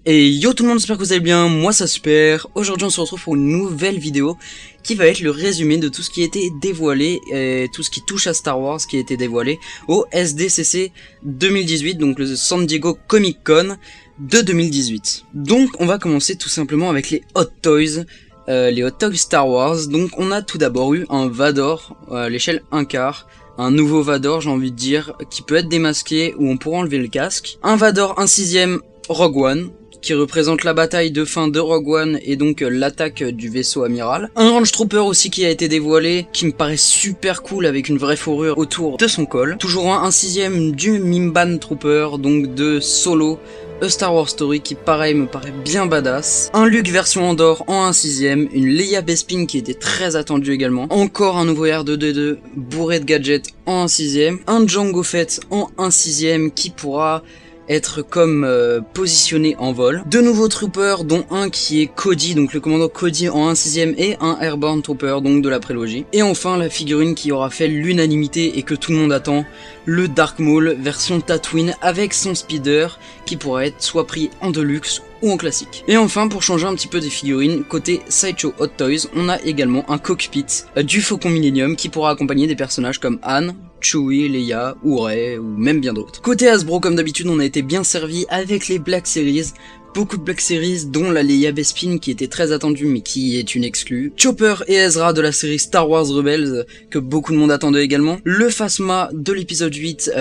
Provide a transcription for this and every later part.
Et yo tout le monde, j'espère que vous allez bien, moi ça super. Aujourd'hui on se retrouve pour une nouvelle vidéo qui va être le résumé de tout ce qui a été dévoilé, et tout ce qui touche à Star Wars qui a été dévoilé au SDCC 2018, donc le San Diego Comic Con de 2018. Donc on va commencer tout simplement avec les Hot Toys. Les Hot Toys Star Wars. Donc on a tout d'abord eu un Vador à l'échelle 1/4. Un nouveau Vador, j'ai envie de dire, qui peut être démasqué ou on pourra enlever le casque. Un Vador 1/6 Rogue One, qui représente la bataille de fin de Rogue One et donc l'attaque du vaisseau amiral. Un Range Trooper aussi qui a été dévoilé, qui me paraît super cool avec une vraie fourrure autour de son col. Toujours un 1/6 du Mimban Trooper, donc de Solo, A Star Wars Story, qui pareil me paraît bien badass. Un Luke version Andorre en 1/6, une Leia Bespin qui était très attendue également. Encore un nouveau R2D2 bourré de gadgets en 1/6. Un Jango Fett en 1/6 qui pourra être comme positionné en vol. Deux nouveaux troopers, dont un qui est Cody, donc le commandant Cody en 1/6 et un Airborne Trooper, donc de la prélogie. Et enfin la figurine qui aura fait l'unanimité et que tout le monde attend, le Dark Maul version Tatooine avec son speeder qui pourra être soit pris en deluxe ou en classique. Et enfin, pour changer un petit peu des figurines, côté Sideshow Hot Toys, on a également un cockpit du Faucon Millennium qui pourra accompagner des personnages comme Han, Chewie, Leia, ou Rey, ou même bien d'autres. Côté Hasbro, comme d'habitude, on a été bien servi avec les Black Series. Beaucoup de Black Series, dont la Leia Bespin qui était très attendue mais qui est une exclue. Chopper et Ezra de la série Star Wars Rebels que beaucoup de monde attendait également. Le Phasma de l'épisode 8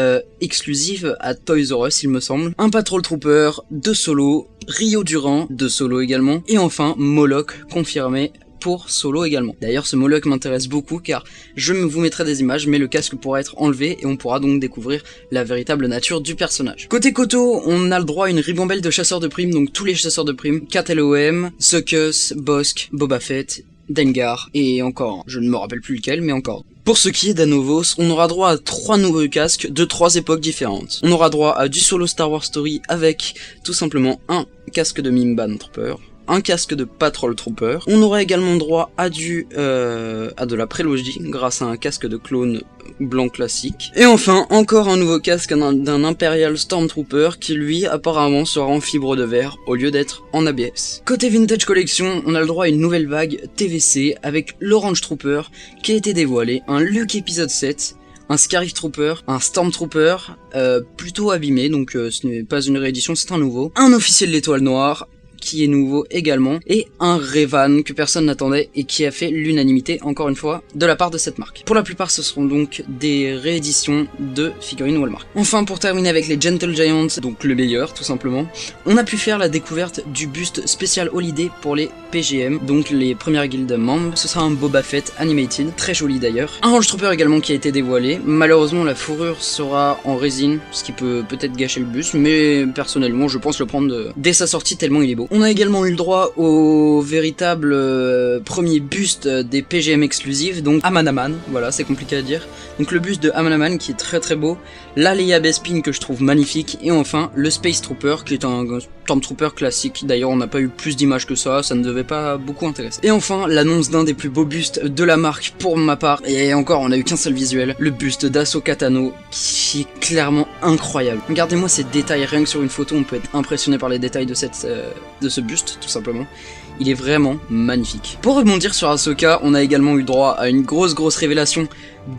exclusive à Toys R Us il me semble. Un Patrol Trooper de Solo, Rio Durant de Solo également. Et enfin Moloch confirmé pour Solo également. D'ailleurs ce Moloch m'intéresse beaucoup car je vous mettrai des images mais le casque pourra être enlevé et on pourra donc découvrir la véritable nature du personnage. Côté Koto, on a le droit à une ribambelle de chasseurs de primes, donc tous les chasseurs de primes, KTLOM, Zuckuss, Bossk, Boba Fett, Dengar et encore, je ne me rappelle plus lequel mais encore. Pour ce qui est d'Anovos, on aura droit à 3 nouveaux casques de 3 époques différentes. On aura droit à du Solo Star Wars Story avec tout simplement un casque de Mimban Trooper, un casque de Patrol Trooper. On aura également droit à de la prélogie grâce à un casque de clone blanc classique. Et enfin, encore un nouveau casque d'un Imperial Stormtrooper qui lui apparemment sera en fibre de verre au lieu d'être en ABS. Côté Vintage Collection, on a le droit à une nouvelle vague TVC avec l'Orange Trooper qui a été dévoilé, un Luke épisode 7, un Scarif Trooper, un Stormtrooper plutôt abîmé, donc ce n'est pas une réédition, c'est un nouveau, un officier de l'étoile noire qui est nouveau également, et un Revan que personne n'attendait et qui a fait l'unanimité encore une fois de la part de cette marque. Pour la plupart ce seront donc des rééditions de figurines Walmart. Enfin pour terminer avec les Gentle Giants, donc le meilleur tout simplement, on a pu faire la découverte du buste spécial Holiday pour les PGM, donc les premières guildes membres. Ce sera un Boba Fett animated, très joli d'ailleurs. Un Range Trooper également qui a été dévoilé, malheureusement la fourrure sera en résine, ce qui peut peut-être gâcher le buste, mais personnellement je pense le prendre dès sa sortie tellement il est beau. On a également eu le droit au véritable premier buste des PGM exclusifs, donc Amanaman, voilà c'est compliqué à dire. Donc le buste de Amanaman qui est très très beau, la Leia Bespin que je trouve magnifique, et enfin le Space Trooper qui est un Stormtrooper classique. D'ailleurs on n'a pas eu plus d'images que ça ne devait pas beaucoup intéresser. Et enfin l'annonce d'un des plus beaux bustes de la marque pour ma part, et encore on a eu qu'un seul visuel, le buste d'Ahsoka Tano qui est clairement incroyable. Regardez-moi ces détails, rien que sur une photo on peut être impressionné par les détails de ce buste tout simplement. Il est vraiment magnifique. Pour rebondir sur Ahsoka, on a également eu droit à une grosse révélation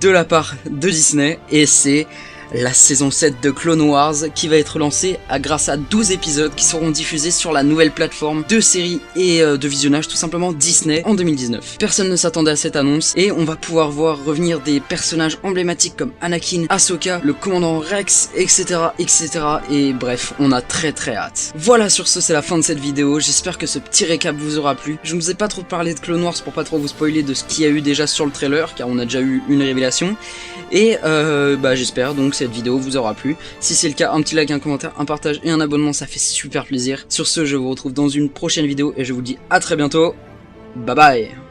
de la part de Disney, et c'est la saison 7 de Clone Wars qui va être lancée grâce à 12 épisodes qui seront diffusés sur la nouvelle plateforme de série et de visionnage tout simplement Disney en 2019. Personne ne s'attendait à cette annonce et on va pouvoir voir revenir des personnages emblématiques comme Anakin, Ahsoka, le commandant Rex, etc. et bref, on a très hâte. Voilà, sur ce c'est la fin de cette vidéo, j'espère que ce petit récap vous aura plu. Je ne vous ai pas trop parlé de Clone Wars pour pas trop vous spoiler de ce qu'il y a eu déjà sur le trailer car on a déjà eu une révélation. Et j'espère donc que cette vidéo vous aura plu. Si c'est le cas, un petit like, un commentaire, un partage et un abonnement, ça fait super plaisir. Sur ce, je vous retrouve dans une prochaine vidéo et je vous dis à très bientôt. Bye bye.